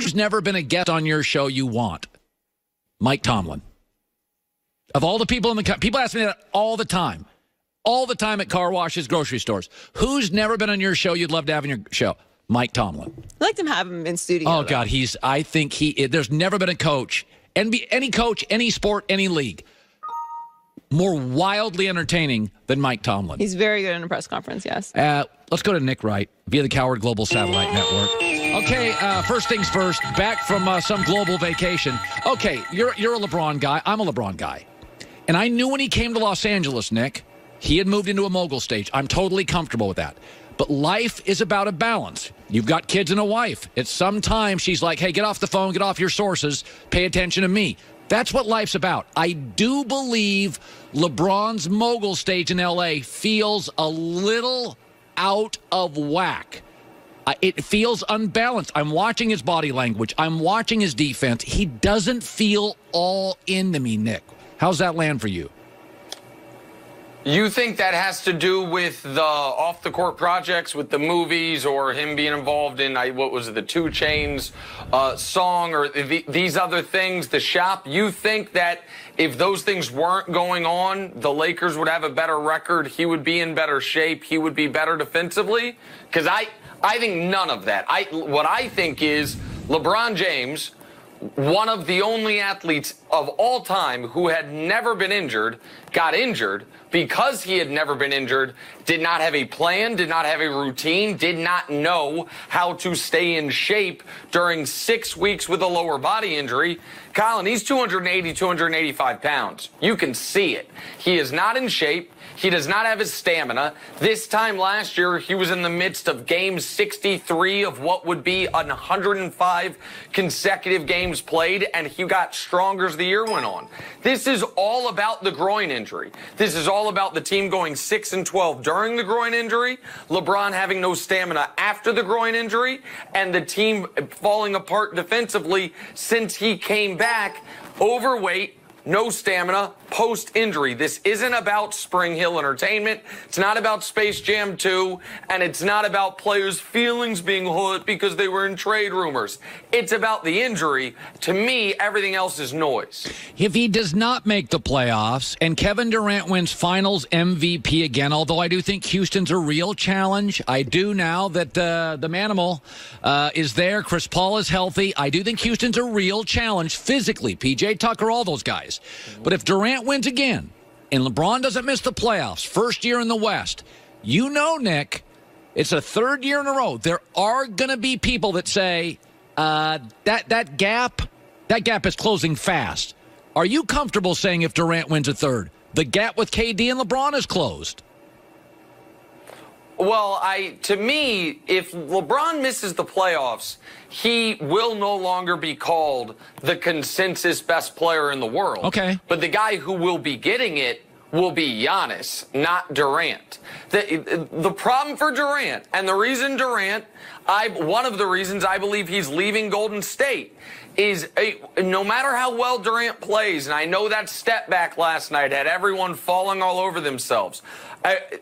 Who's never been a guest on your show you want? Mike Tomlin. Of all the people in the people ask me that all the time at car washes, grocery stores. Who's never been on your show you'd love to have on your show? Mike Tomlin. I'd like to have him in studio. Oh, God, there's never been a coach, any coach, any sport, any league, more wildly entertaining than Mike Tomlin. He's very good in a press conference, yes. Let's go to Nick Wright via the Coward Global Satellite Network. Okay, first things first, back from some global vacation. Okay, you're a LeBron guy. I'm a LeBron guy. And I knew when he came to Los Angeles, Nick, he had moved into a mogul stage. I'm totally comfortable with that. But life is about a balance. You've got kids and a wife. At some time, she's like, hey, get off the phone, get off your sources, pay attention to me. That's what life's about. I do believe LeBron's mogul stage in L.A. feels a little out of whack. It feels unbalanced. I'm watching his body language. I'm watching his defense. He doesn't feel all into me, Nick. How's that land for you? You think that has to do with the off-the-court projects, with the movies, or him being involved in, what was it, the 2 Chainz song, or these other things, the shop? You think that if those things weren't going on, the Lakers would have a better record, he would be in better shape, he would be better defensively? Because I think none of that. What I think is LeBron James, one of the only athletes of all time who had never been injured, got injured because he had never been injured, did not have a plan, did not have a routine, did not know how to stay in shape during 6 weeks with a lower body injury. Colin, he's 280, 285 pounds. You can see it. He is not in shape. He does not have his stamina. This time last year, he was in the midst of game 63 of what would be 105 consecutive games played, and he got stronger as the year went on. This is all about the groin injury. This is all about the team going 6-12 during the groin injury, LeBron having no stamina after the groin injury, and the team falling apart defensively since he came back overweight, no stamina, post-injury. This isn't about Spring Hill Entertainment. It's not about Space Jam 2, and it's not about players' feelings being hurt because they were in trade rumors. It's about the injury. To me, everything else is noise. If he does not make the playoffs and Kevin Durant wins Finals MVP again, although I do think Houston's a real challenge, I do now that the Manimal is there. Chris Paul is healthy. I do think Houston's a real challenge physically. PJ Tucker, all those guys. But if Durant wins again and LeBron doesn't miss the playoffs, first year in the West, you know, Nick, it's a third year in a row. There are going to be people that say that gap is closing fast. Are you comfortable saying if Durant wins a third, the gap with KD and LeBron is closed? Well, to me, if LeBron misses the playoffs, he will no longer be called the consensus best player in the world. Okay. But the guy who will be getting it will be Giannis, not Durant. The problem for Durant, and the reason Durant, one of the reasons I believe he's leaving Golden State, is no matter how well Durant plays, and I know that step back last night had everyone falling all over themselves.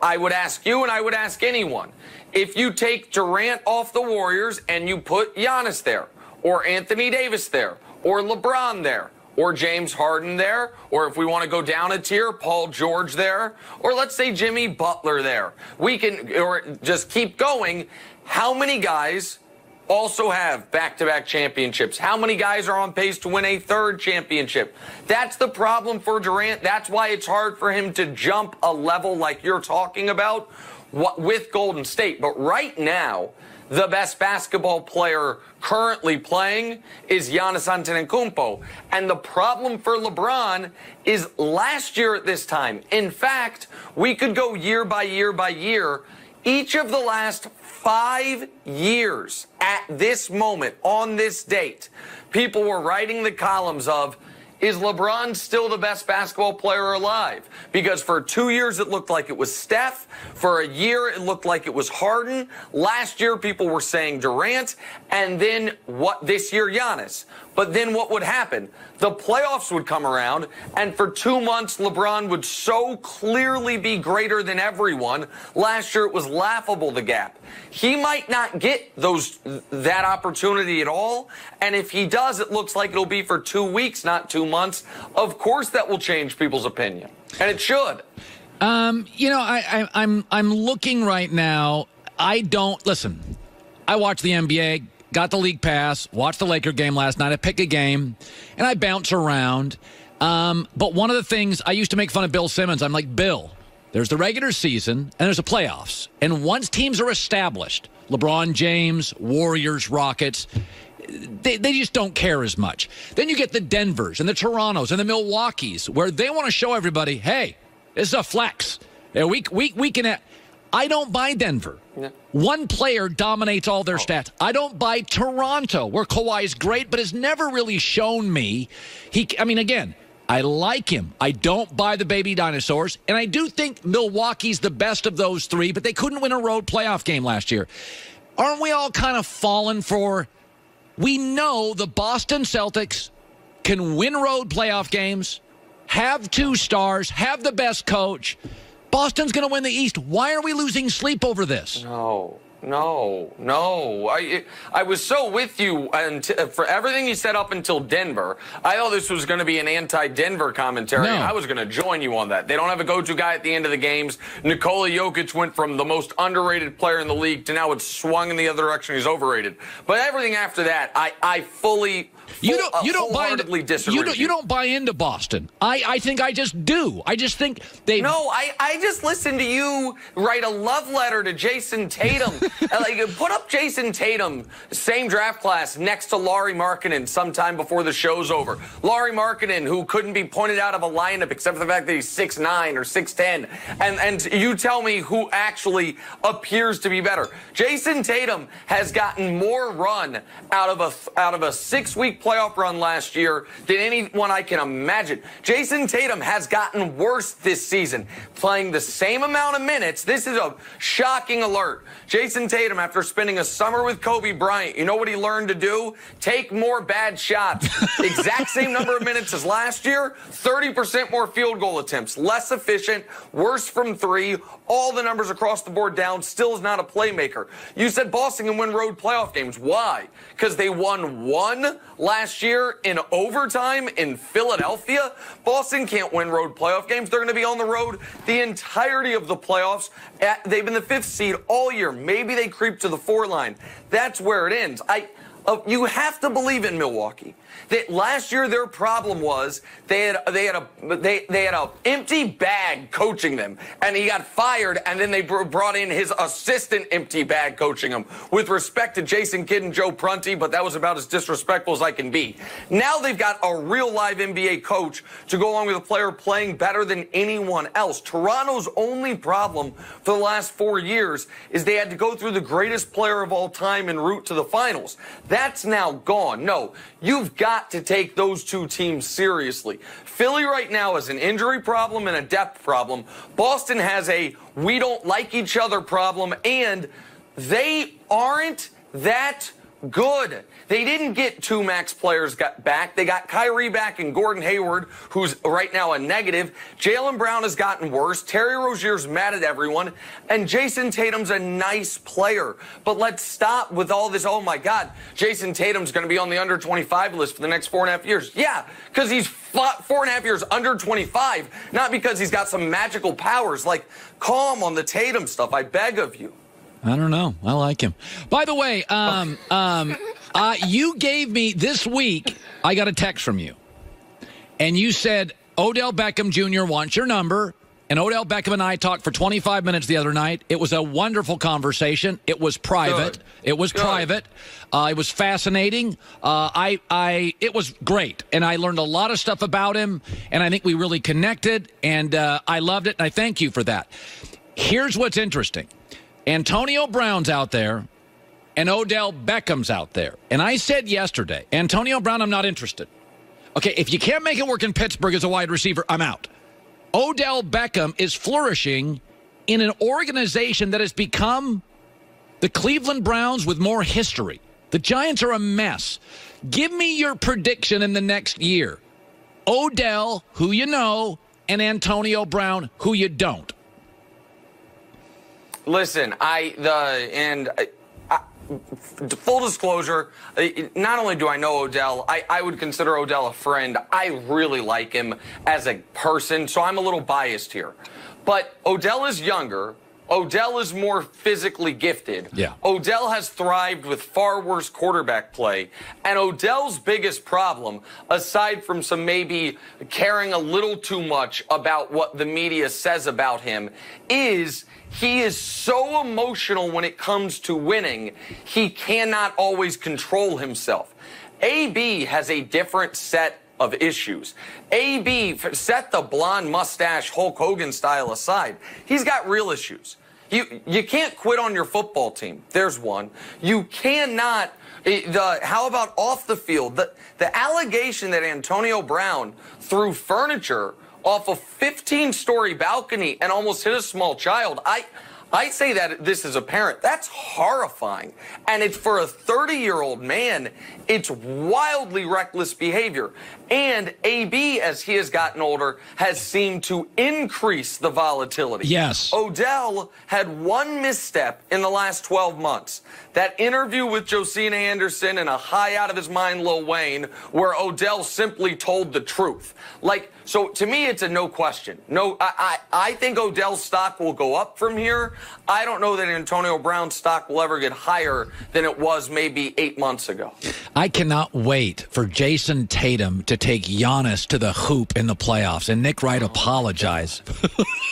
I would ask you, and I would ask anyone, if you take Durant off the Warriors and you put Giannis there, or Anthony Davis there, or LeBron there, or James Harden there, or if we want to go down a tier, Paul George there, or let's say Jimmy Butler there, we can, or just keep going. How many guys also have back-to-back championships? How many guys are on pace to win a third championship? That's the problem for Durant. That's why it's hard for him to jump a level like you're talking about with Golden State. But right now, the best basketball player currently playing is Giannis Antetokounmpo. And the problem for LeBron is last year at this time. In fact, we could go year by year by year. Each of the last 5 years at this moment, on this date, people were writing the columns of, is LeBron still the best basketball player alive? Because for 2 years it looked like it was Steph. For a year it looked like it was Harden. Last year people were saying Durant. And then this year Giannis. But then what would happen? The playoffs would come around, and for 2 months, LeBron would so clearly be greater than everyone. Last year, it was laughable, the gap. He might not get that opportunity at all, and if he does, it looks like it'll be for 2 weeks, not 2 months. Of course, that will change people's opinion, and it should. I'm looking right now. Listen, I watch the NBA. Got the league pass, watched the Laker game last night. I pick a game, and I bounce around. But one of the things, I used to make fun of Bill Simmons. I'm like, Bill, there's the regular season, and there's the playoffs. And once teams are established, LeBron James, Warriors, Rockets, they just don't care as much. Then you get the Denvers and the Torontos and the Milwaukees, where they want to show everybody, hey, this is a flex. We can... I don't buy Denver. No. One player dominates all their stats. I don't buy Toronto, where Kawhi is great, but has never really shown me. Again, I like him. I don't buy the baby dinosaurs. And I do think Milwaukee's the best of those three, but they couldn't win a road playoff game last year. Aren't we all kind of fallen for... We know the Boston Celtics can win road playoff games, have 2 stars, have the best coach. Boston's going to win the East. Why are we losing sleep over this? No. I was so with you for everything you said up until Denver. I thought this was going to be an anti-Denver commentary. No. I was going to join you on that. They don't have a go-to guy at the end of the games. Nikola Jokic went from the most underrated player in the league to now it's swung in the other direction. He's overrated. But everything after that, I fully... You don't buy into Boston. I think I just do. I just think they... No, I just listened to you write a love letter to Jason Tatum. Put up Jason Tatum, same draft class, next to Lauri Markkanen sometime before the show's over. Lauri Markkanen, who couldn't be pointed out of a lineup except for the fact that he's 6'9" or 6'10". And you tell me who actually appears to be better. Jason Tatum has gotten more run out of a 6-week playoff run last year than anyone I can imagine. Jason Tatum has gotten worse this season, playing the same amount of minutes. This is a shocking alert. Jason Tatum, after spending a summer with Kobe Bryant, you know what he learned to do? Take more bad shots. Exact same number of minutes as last year, 30% more field goal attempts, less efficient, worse from 3, all the numbers across the board down, still is not a playmaker. You said Boston can win road playoff games. Why? Because they won 1 last year in overtime in Philadelphia. Boston can't win road playoff games. They're going to be on the road the entirety of the playoffs. They've been the 5th seed all year. Maybe they creep to the 4 line. That's where it ends. You have to believe in Milwaukee. That last year their problem was they had a empty bag coaching them, and he got fired, and then they brought in his assistant empty bag coaching him. With respect to Jason Kidd and Joe Prunty, but that was about as disrespectful as I can be. Now they've got a real live NBA coach to go along with a player playing better than anyone else. Toronto's only problem for the last 4 years is they had to go through the greatest player of all time en route to the finals. That's now gone. No, you've got to take those 2 teams seriously. Philly right now has an injury problem and a depth problem. Boston has a we don't like each other problem, and they aren't that good. They didn't get 2 max players back. They got Kyrie back and Gordon Hayward, who's right now a negative. Jaylen Brown has gotten worse. Terry Rozier's mad at everyone. And Jason Tatum's a nice player. But let's stop with all this, oh my God, Jason Tatum's going to be on the under 25 list for the next 4.5 years. Yeah, because he's 4.5 years under 25, not because he's got some magical powers. Calm on the Tatum stuff, I beg of you. I don't know. I like him. By the way, you gave me this week, I got a text from you. And you said, Odell Beckham Jr. wants your number. And Odell Beckham and I talked for 25 minutes the other night. It was a wonderful conversation. It was private. Good. It was Good. Private. It was fascinating. It was great. And I learned a lot of stuff about him. And I think we really connected. And I loved it. And I thank you for that. Here's what's interesting. Antonio Brown's out there, and Odell Beckham's out there. And I said yesterday, Antonio Brown, I'm not interested. Okay, if you can't make it work in Pittsburgh as a wide receiver, I'm out. Odell Beckham is flourishing in an organization that has become the Cleveland Browns with more history. The Giants are a mess. Give me your prediction in the next year. Odell, who you know, and Antonio Brown, who you don't. Listen, full disclosure, not only do I know Odell, I would consider Odell a friend. I really like him as a person, so I'm a little biased here. But Odell is younger. Odell is more physically gifted. Yeah. Odell has thrived with far worse quarterback play. And Odell's biggest problem, aside from some maybe caring a little too much about what the media says about him, is he is so emotional when it comes to winning, he cannot always control himself. AB has a different set of issues. AB, set the blonde mustache Hulk Hogan style aside, he's got real issues. You can't quit on your football team. There's one. You cannot. How about off the field? The allegation that Antonio Brown threw furniture off a 15-story balcony and almost hit a small child. I say that this as a parent. That's horrifying. And it's for a 30-year-old man, it's wildly reckless behavior. And AB, as he has gotten older, has seemed to increase the volatility. Yes. Odell had one misstep in the last 12 months. That interview with Josina Anderson and a high out of his mind Lil Wayne, where Odell simply told the truth. So to me, it's a no question. No, I think Odell's stock will go up from here. I don't know that Antonio Brown's stock will ever get higher than it was maybe 8 months ago. I cannot wait for Jason Tatum to take Jonis to the hoop in the playoffs, and Nick Wright apologize.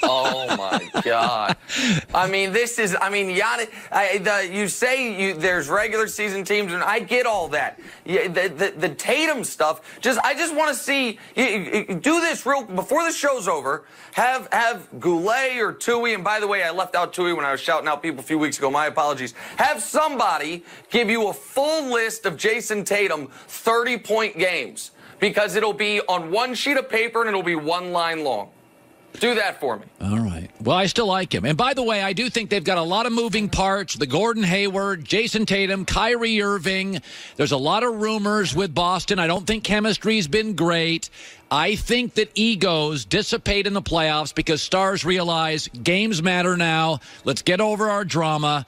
Oh, my God. Giannis, you say there's regular season teams, and I get all that. The Tatum stuff, I just want to see, do this real, before the show's over, have Goulet or Tui, and by the way, I left out Tui when I was shouting out people a few weeks ago, my apologies. Have somebody give you a full list of Jason Tatum 30-point games, because it'll be on one sheet of paper and it'll be one line long. Do that for me. All right. Well, I still like him. And by the way, I do think they've got a lot of moving parts. The Gordon Hayward, Jason Tatum, Kyrie Irving. There's a lot of rumors with Boston. I don't think chemistry's been great. I think that egos dissipate in the playoffs because stars realize games matter now. Let's get over our drama.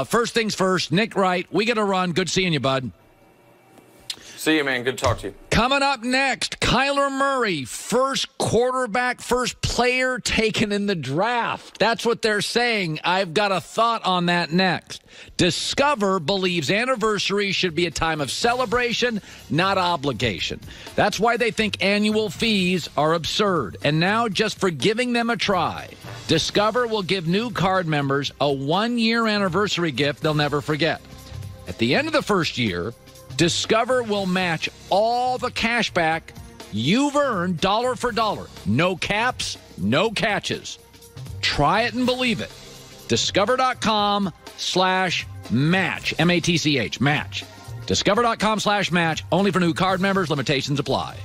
First things first, Nick Wright, we got to run. Good seeing you, bud. See you, man. Good to talk to you. Coming up next, Kyler Murray, first quarterback, first player taken in the draft. That's what they're saying. I've got a thought on that next. Discover believes anniversary should be a time of celebration, not obligation. That's why they think annual fees are absurd. And now, just for giving them a try, Discover will give new card members a one-year anniversary gift they'll never forget. At the end of the first year, Discover will match all the cash back you've earned dollar for dollar. No caps, no catches. Try it and believe it. Discover.com/match. M-A-T-C-H, match. Discover.com/match. Only for new card members. Limitations apply.